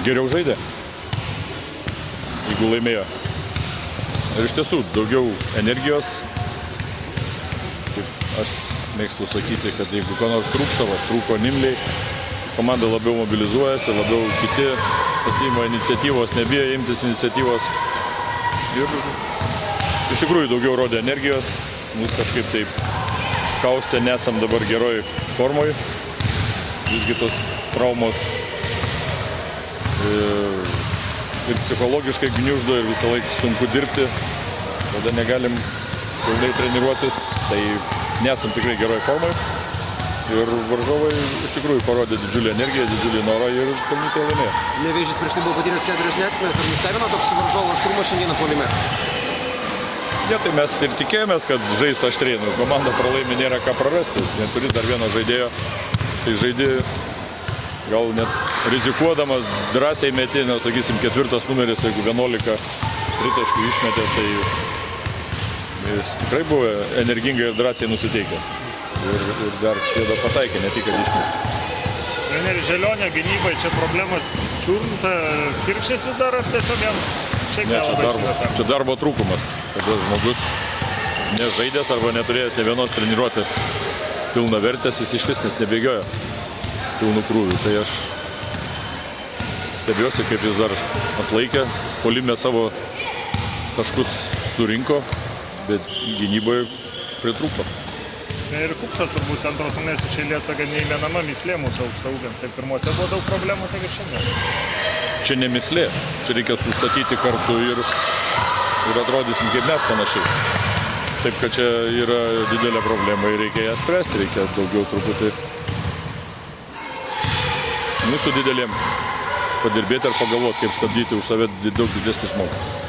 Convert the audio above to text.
geriau žaidė, jeigu laimėjo. Ir iš tiesų, daugiau energijos. Kaip aš mėgstu sakyti, kad jeigu ko nors trūksta, trūko Nimliai, komanda labiau mobilizuojasi, labiau kiti pasiima iniciatyvos, nebijo imtis iniciatyvos. Ir iš tikrųjų daugiau rodė energijos, mus kažkaip taip kaustė, nesam dabar geroj formoj. Visgi tos traumos ir psichologiškai gniuždo ir visą laiką sunku dirbti, tada negalim pilnai treniruotis, tai nesam tikrai geroj formai. Ir varžovai iš tikrųjų parodė didžiulį energiją, didžiulį norą ir pelnytai laimėjo. Nevėžis prieš tai buvo patyręs 4 nesėkmės, ar nustebino toks varžovo aštrumas šiandieną puolime? Ja, tai mes ir tikėjomės, kad žais aštriai. Komanda pralaimi, nėra ką prarasti. Neturi dar vieno žaidėjo, tai žaidė gal net rizikuodamas, drąsiai metė, nes, sakysim, 4 numeris, jeigu 11 tritaškų išmetė, tai jis tikrai buvo energingai ir drąsiai nusiteikęs. Ir dar pėdą pataikė, ne tik, kad išmetė. Treneris Želionė gynybai, čia problemas čiurnta, Kirkšnis vis dar, ar tiesiog jam šiek tiek labai šilta? Čia darbo trūkumas, kada žmogus nežaidęs arba neturėjęs ne vienos treniruotės pilna vertės, jis iš vis net nebėgiojo pilnų krūvių. Tai aš stebiuosi, kaip jis dar atlaikė, puolime savo taškus surinko, bet gynyboje pritrūko. Ir Kupšas turbūt antros rungtynės iš eilės tokia neįmenama mislė mūsų aukštaūgiams. Ir pirmuose buvo daug problemų, taigi šiandien. Čia ne mislė, čia reikia sustatyti kartu ir atrodysim kaip mes panašiai. Taip, kad čia yra didelė problema ir reikia ją spręsti, reikia daugiau truputį mūsų didelėm padirbėti ir pagalvoti, kaip stabdyti už save daug didesnį žmogų.